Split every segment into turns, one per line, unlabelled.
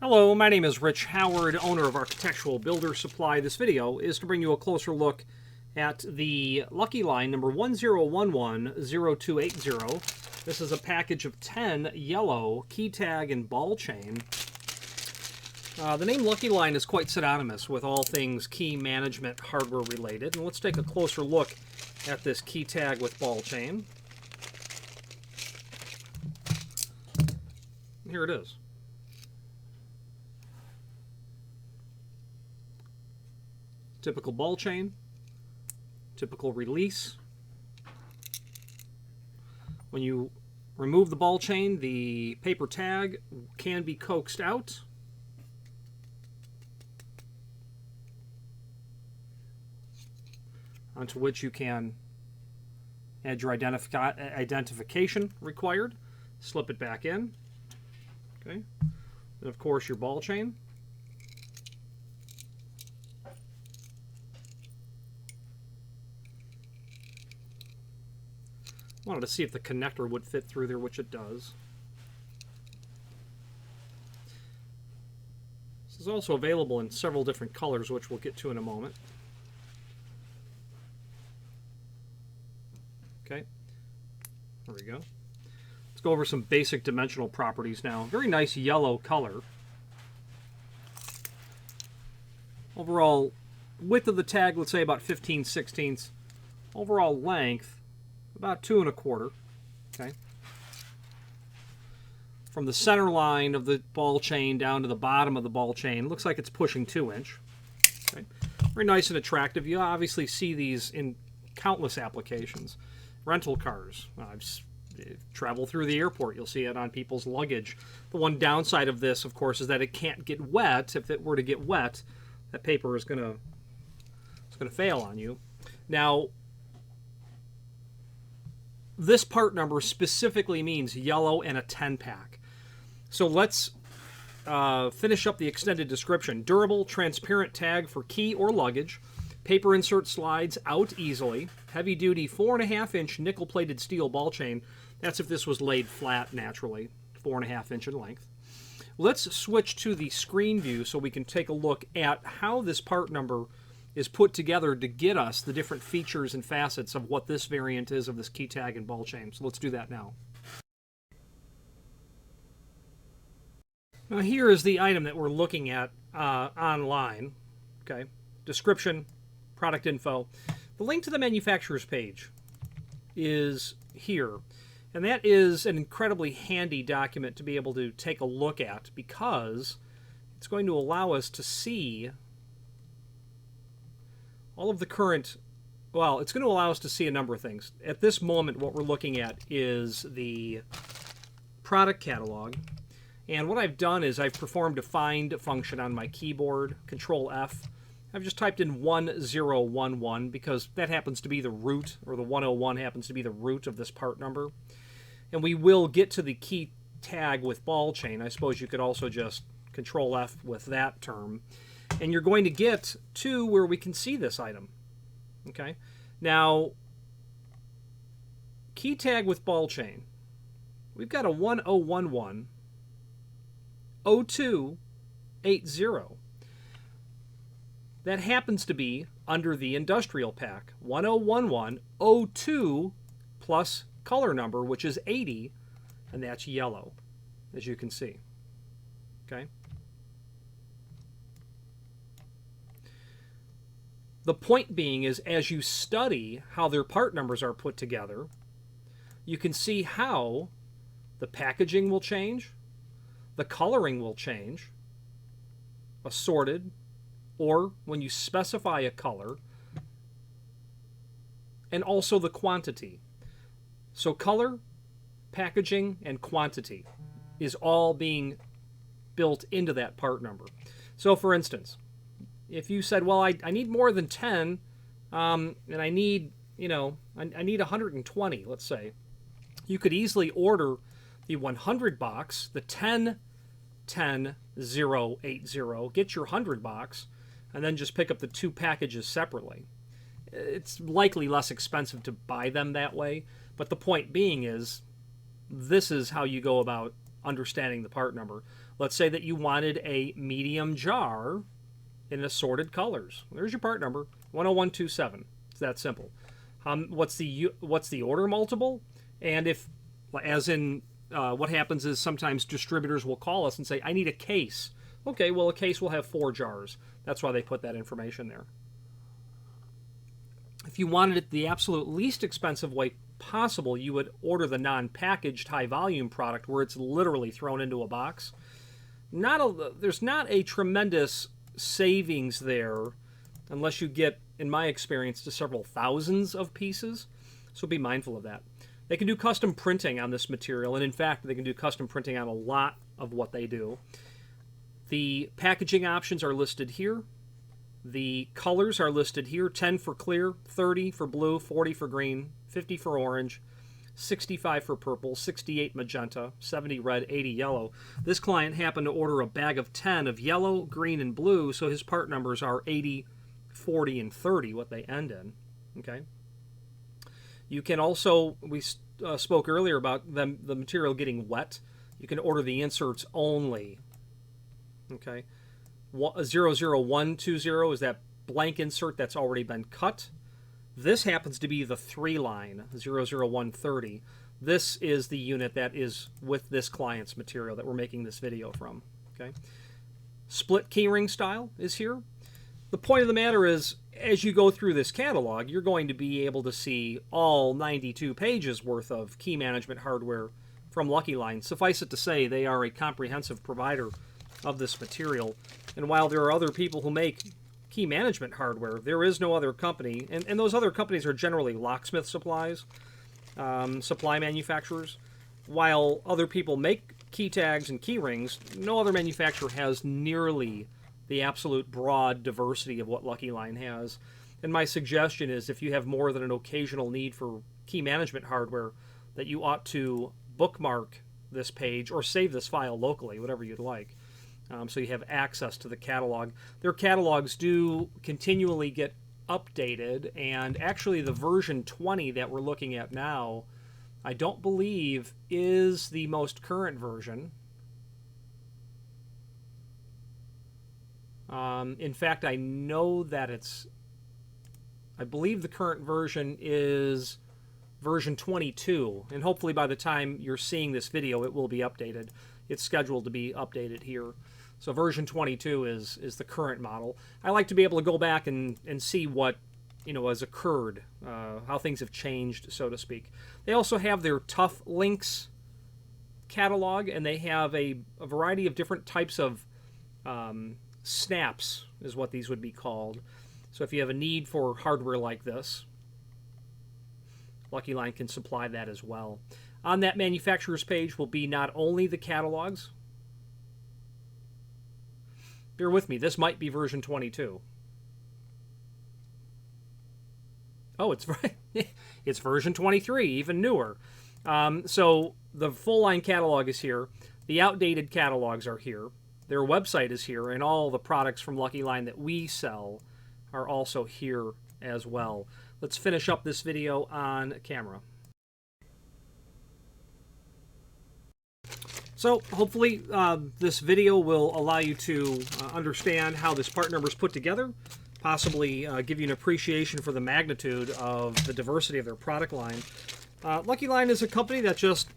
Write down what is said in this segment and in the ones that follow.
Hello, my name is Rich Howard, owner of Architectural Builder Supply. This video is to bring you a closer look at the Lucky Line number 10110280. This is a package of 10 yellow key tag and ball chain. The name Lucky Line is quite synonymous with all things key management hardware related. And let's take a closer look at this key tag with ball chain. Here it is. Typical ball chain, typical release. When you remove the ball chain, the paper tag can be coaxed out. Onto which you can add your identification required. Slip it back in. Okay. And of course your ball chain. Wanted to see if the connector would fit through there, which it does. This is also available in several different colors, which we'll get to in a moment. Okay, there we go. Let's go over some basic dimensional properties now. Very nice yellow color. Overall width of the tag, let's say about 15/16. Overall length, about 2 1/4. Okay. From the center line of the ball chain down to the bottom of the ball chain, looks like it's pushing 2 inch. Okay. Very nice and attractive. You obviously see these in countless applications. Rental cars. Travel through the airport, you'll see it on people's luggage. The one downside of this, of course, is that it can't get wet. If it were to get wet, that paper is gonna fail on you. Now, this part number specifically means yellow and a 10-pack. So let's finish up the extended description. Durable, transparent tag for key or luggage. Paper insert slides out easily. Heavy-duty 4.5-inch nickel-plated steel ball chain. That's if this was laid flat naturally, 4.5-inch in length. Let's switch to the screen view so we can take a look at how this part number is put together to get us the different features and facets of what this variant is of this key tag and ball chain. So let's do that now. Now here is the item that we're looking at online. Okay, description, product info. The link to the manufacturer's page is here. And that is an incredibly handy document to be able to take a look at because it's going to allow us to see all of the current, well, it's going to allow us to see a number of things. At this moment, what we're looking at is the product catalog. And what I've done is I've performed a find function on my keyboard, Control F. I've just typed in 1011 because that happens to be the root, or the 101 happens to be the root of this part number. And we will get to the key tag with ball chain. I suppose you could also just Control F with that term. And you're going to get to where we can see this item. Okay. Now, key tag with ball chain. We've got a 1011 0280. That happens to be under the industrial pack. 1011 02 plus color number, which is 80, and that's yellow, as you can see. Okay. The point being is, as you study how their part numbers are put together, you can see how the packaging will change, the coloring will change, assorted, or when you specify a color, and also the quantity. So color, packaging, and quantity is all being built into that part number. So for instance, if you said, well, I need more than 10, and I need, I need 120, let's say, you could easily order the 100 box, the 10-10-080, get your 100 box, and then just pick up the two packages separately. It's likely less expensive to buy them that way, but the point being is, this is how you go about understanding the part number. Let's say that you wanted a medium jar in assorted colors. There's your part number, 10127. It's that simple. What's the order multiple? And if, as in, what happens is sometimes distributors will call us and say, I need a case. Okay, well, a case will have 4 jars. That's why they put that information there. If you wanted it the absolute least expensive way possible, you would order the non-packaged high-volume product where it's literally thrown into a box. There's not a tremendous savings there unless you get, in my experience, to several thousands of pieces. So be mindful of that. They can do custom printing on this material, and in fact, they can do custom printing on a lot of what they do. The packaging options are listed here. The colors are listed here, 10 for clear, 30 for blue, 40 for green, 50 for orange, 65 for purple, 68 magenta, 70 red, 80 yellow. This client happened to order a bag of 10 of yellow, green, and blue, so his part numbers are 80, 40, and 30, what they end in. Okay. You can also, we spoke earlier about the material getting wet. You can order the inserts only. Okay. 00120 is that blank insert that's already been cut. This happens to be the 3-line, 00130. This is the unit that is with this client's material that we're making this video from. Okay. Split keyring style is here. The point of the matter is, as you go through this catalog, you're going to be able to see all 92 pages worth of key management hardware from Lucky Line. Suffice it to say, they are a comprehensive provider of this material. And while there are other people who make key management hardware, there is no other company, and those other companies are generally locksmith supplies, supply manufacturers. While other people make key tags and key rings, no other manufacturer has nearly the absolute broad diversity of what Lucky Line has. And my suggestion is, if you have more than an occasional need for key management hardware, that you ought to bookmark this page or save this file locally, whatever you'd like. So you have access to the catalog. Their catalogs do continually get updated, and actually the version 20 that we're looking at now, I don't believe is the most current version. In fact, I know that I believe the current version is version 22, and hopefully by the time you're seeing this video, it will be updated. It's scheduled to be updated here. So version 22 is the current model. I like to be able to go back and see what has occurred, how things have changed, so to speak. They also have their Tough Links catalog, and they have a variety of different types of snaps, is what these would be called. So if you have a need for hardware like this, Lucky Line can supply that as well. On that manufacturer's page will be not only the catalogs. Bear with me, this might be version 22. Oh, it's version 23, even newer. So the full line catalog is here. The outdated catalogs are here. Their website is here, and all the products from Lucky Line that we sell are also here as well. Let's finish up this video on camera. So hopefully this video will allow you to understand how this part number is put together, possibly give you an appreciation for the magnitude of the diversity of their product line. Lucky Line is a company that just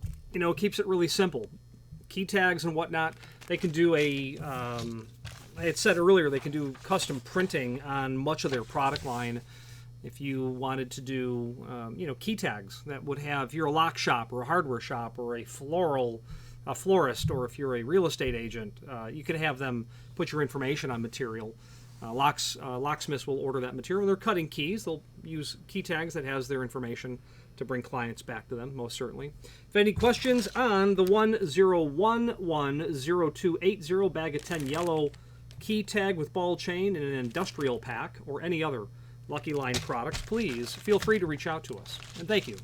keeps it really simple. Key tags and whatnot, they can do I had said earlier, they can do custom printing on much of their product line. If you wanted to do key tags that would have, if you're a lock shop or a hardware shop or a florist, or if you're a real estate agent, you can have them put your information on material. Locksmiths will order that material. They're cutting keys. They'll use key tags that has their information to bring clients back to them, most certainly. If any questions on the 10110280 bag of 10 yellow key tag with ball chain in an industrial pack, or any other Lucky Line products, please feel free to reach out to us. And thank you.